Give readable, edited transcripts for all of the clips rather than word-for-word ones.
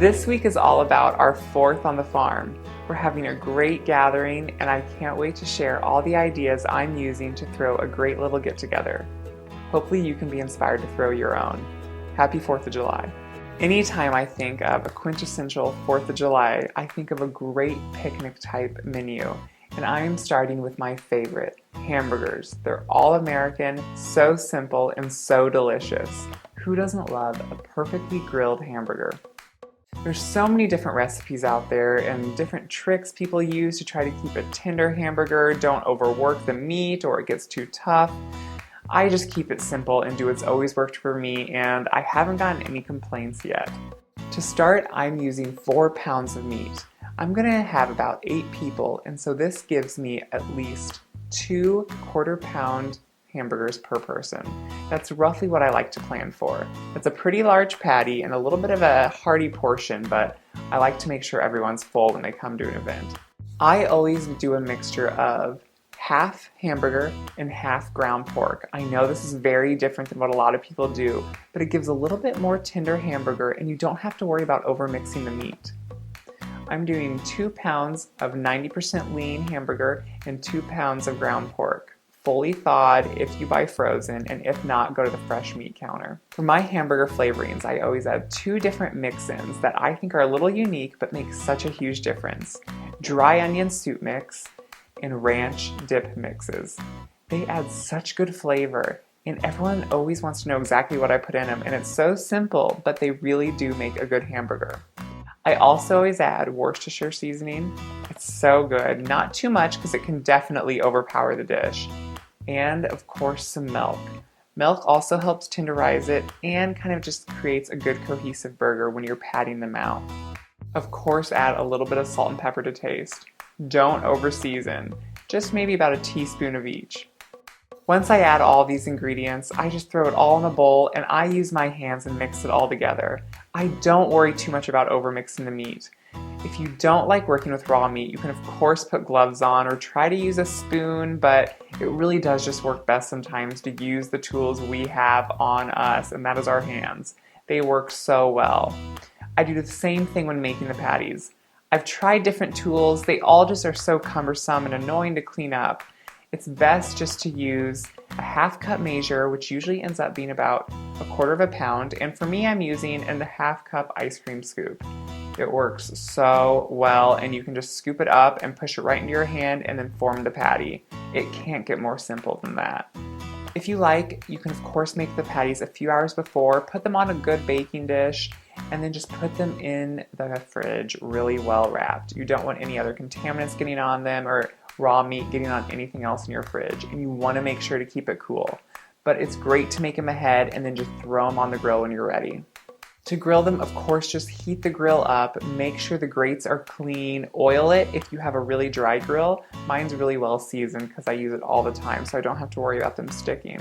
This week is all about our 4th on the farm. We're having a great gathering and I can't wait to share all the ideas I'm using to throw a great little get together. Hopefully you can be inspired to throw your own. Happy 4th of July. Anytime I think of a quintessential 4th of July, I think of a great picnic type menu. And I am starting with my favorite, hamburgers. They're all American, so simple and so delicious. Who doesn't love a perfectly grilled hamburger? There's so many different recipes out there and different tricks people use to try to keep a tender hamburger, don't overwork the meat or it gets too tough. I just keep it simple and do what's always worked for me, and I haven't gotten any complaints yet. To start, I'm using 4 pounds of meat. I'm gonna have about 8 people, and so this gives me at least 2 quarter-pound hamburgers per person. That's roughly what I like to plan for. It's a pretty large patty and a little bit of a hearty portion, but I like to make sure everyone's full when they come to an event. I always do a mixture of half hamburger and half ground pork. I know this is very different than what a lot of people do, but it gives a little bit more tender hamburger and you don't have to worry about overmixing the meat. I'm doing 2 pounds of 90% lean hamburger and 2 pounds of ground pork. Fully thawed if you buy frozen, and if not, go to the fresh meat counter. For my hamburger flavorings, I always add 2 different mix-ins that I think are a little unique but make such a huge difference. Dry onion soup mix and ranch dip mixes. They add such good flavor, and everyone always wants to know exactly what I put in them, and it's so simple, but they really do make a good hamburger. I also always add Worcestershire seasoning. It's so good. Not too much because it can definitely overpower the dish. And of course some milk. Milk also helps tenderize it and kind of just creates a good cohesive burger when you're patting them out. Of course, add a little bit of salt and pepper to taste. Don't over season, just maybe about a teaspoon of each. Once I add all these ingredients, I just throw it all in a bowl and I use my hands and mix it all together. I don't worry too much about overmixing the meat. If you don't like working with raw meat, you can of course put gloves on or try to use a spoon, but it really does just work best sometimes to use the tools we have on us, and that is our hands. They work so well. I do the same thing when making the patties. I've tried different tools, they all just are so cumbersome and annoying to clean up. It's best just to use a half cup measure, which usually ends up being about 1/4 pound, and for me I'm using a half cup ice cream scoop. It works so well, and you can just scoop it up and push it right into your hand and then form the patty. It can't get more simple than that. If you like, you can of course make the patties a few hours before, put them on a good baking dish, and then just put them in the fridge really well wrapped. You don't want any other contaminants getting on them or raw meat getting on anything else in your fridge, and you want to make sure to keep it cool. But it's great to make them ahead and then just throw them on the grill when you're ready. To grill them, of course, just heat the grill up, make sure the grates are clean, oil it if you have a really dry grill. Mine's really well seasoned because I use it all the time, so I don't have to worry about them sticking.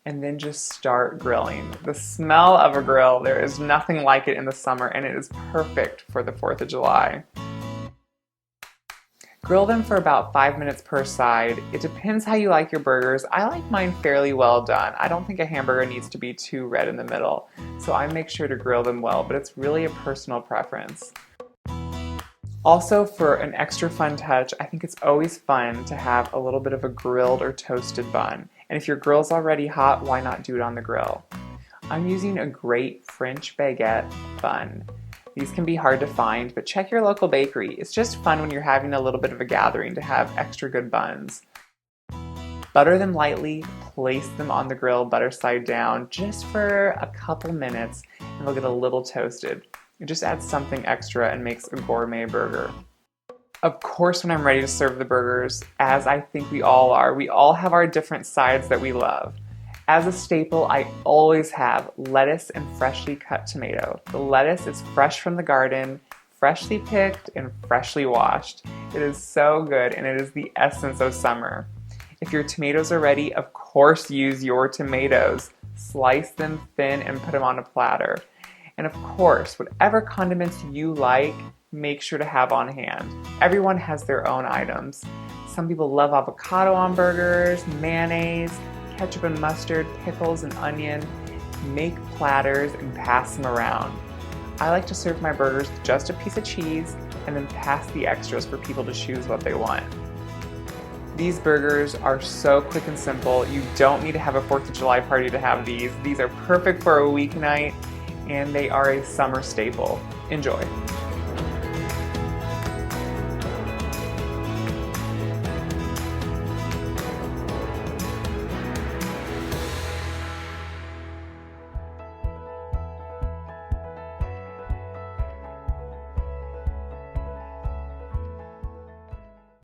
And then just start grilling. The smell of a grill, there is nothing like it in the summer, and it is perfect for the 4th of July. Grill them for about 5 minutes per side. It depends how you like your burgers. I like mine fairly well done. I don't think a hamburger needs to be too red in the middle, so I make sure to grill them well, but it's really a personal preference. Also, for an extra fun touch, I think it's always fun to have a little bit of a grilled or toasted bun. And if your grill's already hot, why not do it on the grill? I'm using a great French baguette bun. These can be hard to find, but check your local bakery. It's just fun when you're having a little bit of a gathering to have extra good buns. Butter them lightly, place them on the grill butter side down just for a couple minutes, and they'll get a little toasted. It just adds something extra and makes a gourmet burger. Of course, when I'm ready to serve the burgers, as I think we all have our different sides that we love. As a staple, I always have lettuce and freshly cut tomato. The lettuce is fresh from the garden, freshly picked and freshly washed. It is so good, and it is the essence of summer. If your tomatoes are ready, of course use your tomatoes. Slice them thin and put them on a platter. And of course, whatever condiments you like, make sure to have on hand. Everyone has their own items. Some people love avocado on burgers, mayonnaise, ketchup and mustard, pickles and onion. Make platters and pass them around. I like to serve my burgers with just a piece of cheese and then pass the extras for people to choose what they want. These burgers are so quick and simple. You don't need to have a 4th of July party to have these. These are perfect for a weeknight and they are a summer staple. Enjoy.